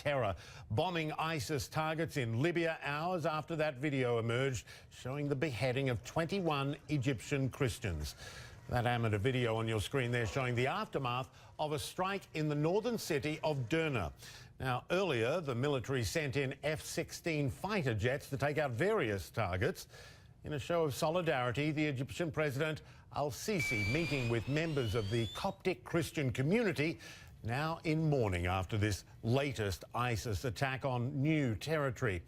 terror, bombing ISIS targets in Libya hours after that video emerged showing the beheading of 21 Egyptian Christians. That amateur video on your screen there showing the aftermath of a strike in the northern city of Derna. Now, earlier, the military sent in F-16 fighter jets to take out various targets. In a show of solidarity, the Egyptian President al-Sisi meeting with members of the Coptic Christian community, now in mourning after this latest ISIS attack on new territory.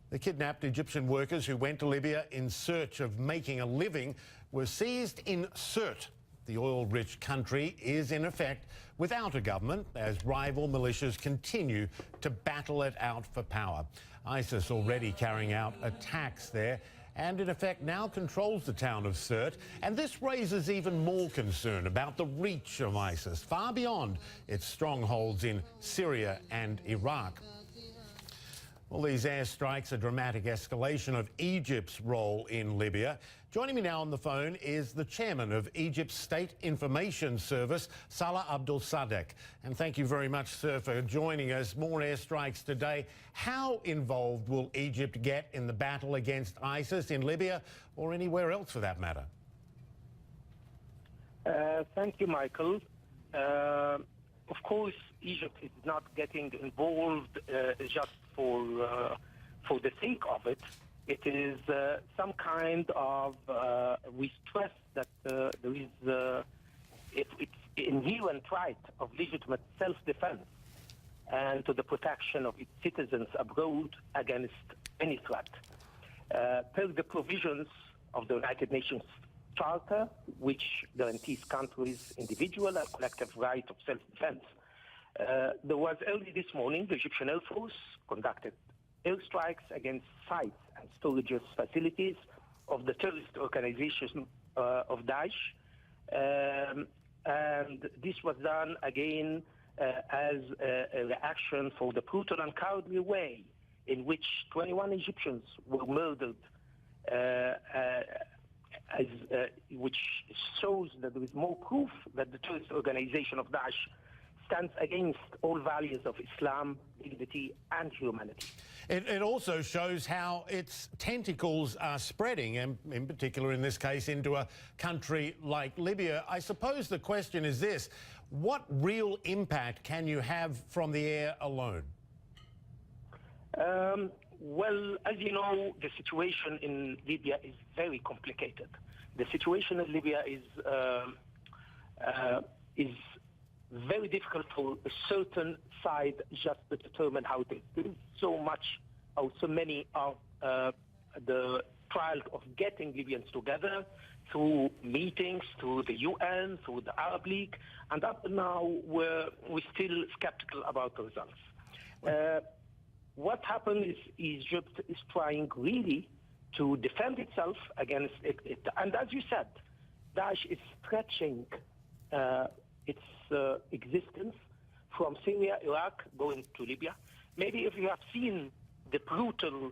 The kidnapped Egyptian workers who went to Libya in search of making a living were seized in Sirte. The oil-rich country is, in effect, without a government as rival militias continue to battle it out for power. ISIS already carrying out attacks there and, in effect, now controls the town of Sirte. And this raises even more concern about the reach of ISIS, far beyond its strongholds in Syria and Iraq. Well, these airstrikes, a dramatic escalation of Egypt's role in Libya. Joining me now on the phone is the chairman of Egypt's State Information Service, Salah Abdulsadek. And thank you very much, sir, for joining us. More airstrikes today. How involved will Egypt get in the battle against ISIS in Libya or anywhere else for that matter? Thank you, Michael. Of course, Egypt is not getting involved just for the sake of it. It is some kind of, we stress that there is it's inherent right of legitimate self-defense and to the protection of its citizens abroad against any threat. Per the provisions of the United Nations Charter, which guarantees countries' individual and collective right of self-defense. There was early this morning, the Egyptian Air Force conducted airstrikes against sites and storage facilities of the terrorist organization of Daesh. And this was done again as a reaction for the brutal and cowardly way in which 21 Egyptians were murdered, which shows that there is more proof that the terrorist organization of Daesh stands against all values of Islam, dignity, and humanity. It also shows how its tentacles are spreading, and in particular in this case into a country like Libya. I suppose the question is this: what real impact can you have from the air alone? Well, as you know, the situation in Libya is very complicated. The situation in Libya is very difficult for a certain side just to determine how it is. There is so much or so many of the trials of getting Libyans together through meetings, through the UN, through the Arab League, and up to now we're still skeptical about the results. What happened is Egypt is trying really to defend itself against it. And as you said, Daesh is stretching its existence from Syria, Iraq, going to Libya. Maybe if you have seen the brutal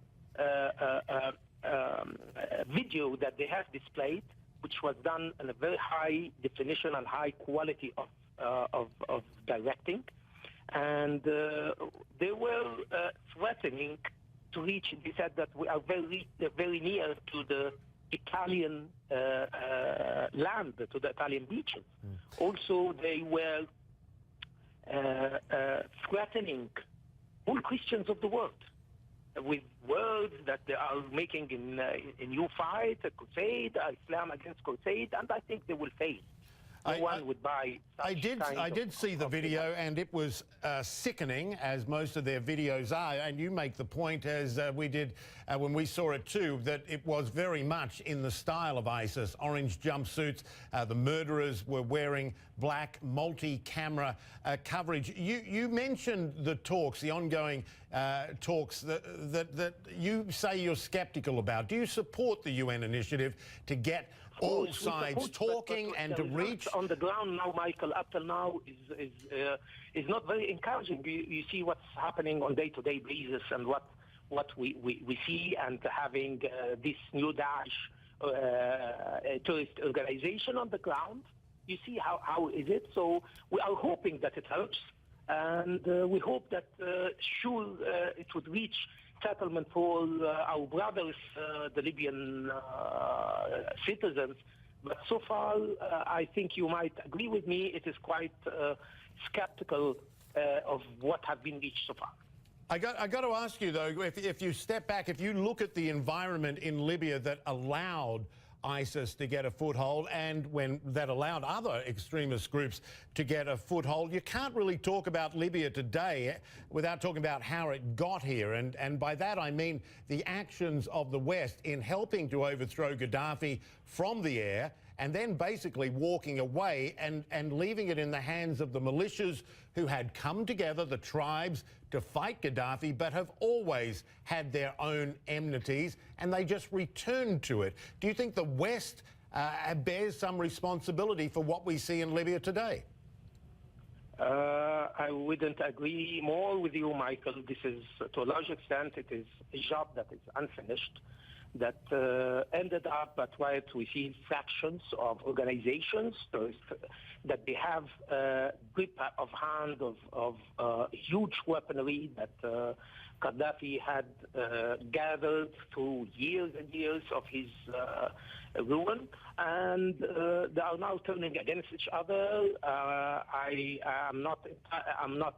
video that they have displayed, which was done in a very high definition and high quality of directing, and they were threatening to reach. They said that we are very near to the Italian land, to the Italian beaches. Also, they were threatening all Christians of the world with words that they are making in new fight, a crusade, Islam against crusade, and I think they will fail. No one would buy such I did see the video, and it was sickening, as most of their videos are. And you make the point, as we did when we saw it too, that it was very much in the style of ISIS. Orange jumpsuits, the murderers were wearing black multi-camera coverage. You mentioned the talks, the ongoing talks that you say you're sceptical about. Do you support the UN initiative to get all sides talking and to reach on the ground now, Michael? Up till now is not very encouraging. You see what's happening on day-to-day basis and what we see, and having this new Daesh terrorist organization on the ground. You see how is it? So we are hoping that it helps. And we hope that it would reach settlement for our brothers, the Libyan citizens. But so far, I think you might agree with me, it is quite skeptical of what have been reached so far. I got to ask you, though, if you step back, if you look at the environment in Libya that allowed ISIS to get a foothold and that allowed other extremist groups to get a foothold, you can't really talk about Libya today without talking about how it got here. And by that I mean the actions of the West in helping to overthrow Gaddafi from the air and then basically walking away and leaving it in the hands of the militias who had come together, the tribes, to fight Gaddafi, but have always had their own enmities, and they just returned to it. Do you think the West bears some responsibility for what we see in Libya today? I wouldn't agree more with you, Michael. This is, to a large extent, it is a job that is unfinished, that ended up at what we see fractions of organizations, that they have grip of hand of huge weaponry that Gaddafi had gathered through years and years of his ruin, and they are now turning against each other. I'm not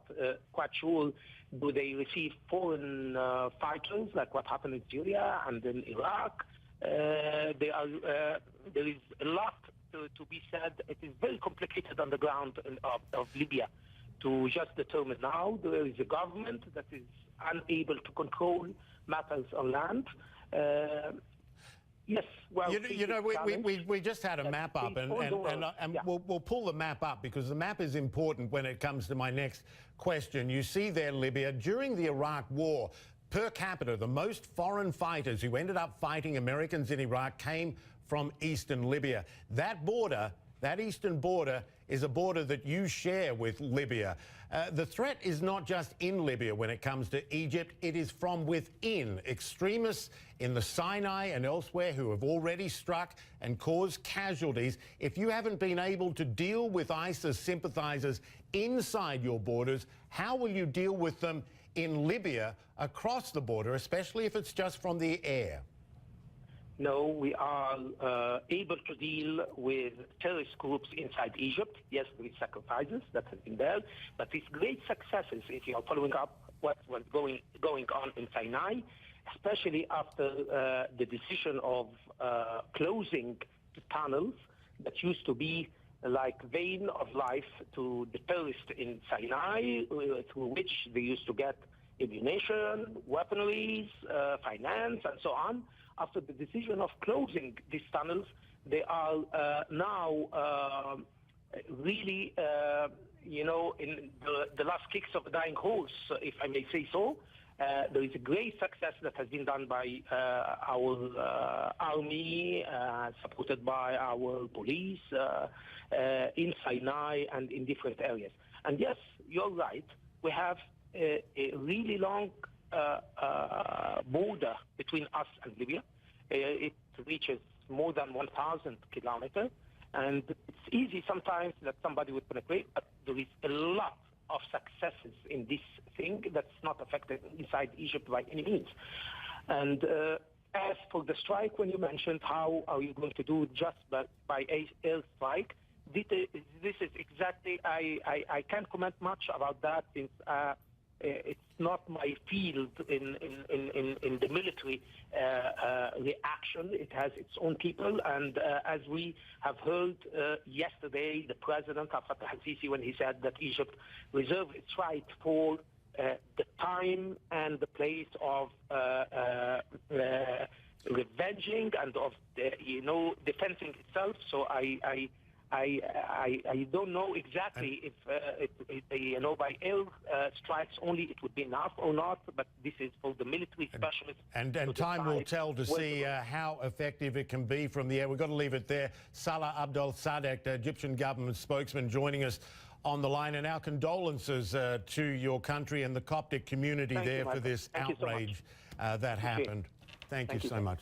quite sure. Do they receive foreign fighters like what happened in Syria and in Iraq? There is a lot to be said. It is very complicated on the ground of Libya to just determine now. There is a government that is unable to control matters on land. Yes, well, we just had a map up, and we'll pull the map up because the map is important when it comes to my next question. You see there, Libya, during the Iraq War, per capita, the most foreign fighters who ended up fighting Americans in Iraq came from eastern Libya. That border, that eastern border, is a border that you share with Libya. The threat is not just in Libya when it comes to Egypt, it is from within. Extremists in the Sinai and elsewhere who have already struck and caused casualties. If you haven't been able to deal with ISIS sympathizers inside your borders, how will you deal with them in Libya across the border, especially if it's just from the air? No, we are able to deal with terrorist groups inside Egypt. Yes, there is sacrifices that have been there, but these great successes, if you are following up what was going on in Sinai, especially after the decision of closing the tunnels that used to be like vein of life to the terrorists in Sinai, through which they used to get ammunition, weaponries, finance, and so on. After the decision of closing these tunnels, they are now really, in the last kicks of a dying horse, if I may say so. There is a great success that has been done by our army, supported by our police in Sinai and in different areas. And yes, you're right. We have a really long border between us and Libya. It reaches more than 1,000 kilometers, and it's easy sometimes that somebody would penetrate, but there is a lot of successes in this thing that's not affected inside Egypt by any means. And as for the strike, when you mentioned how are you going to do just by air strike, this is exactly, I can't comment much about that since it's not my field in the military reaction. It has its own people, and as we have heard yesterday, the president, Fattah al-Sisi, when he said that Egypt reserved its right for the time and the place of revenging and of defending itself. So I don't know exactly if by air strikes only it would be enough or not, but this is for the military specialists. And time will tell to see how effective it can be from the air. We've got to leave it there. Salah Abdul-Sadek, the Egyptian government spokesman, joining us on the line, and our condolences to your country and the Coptic community there for this outrage that happened. Thank you so much.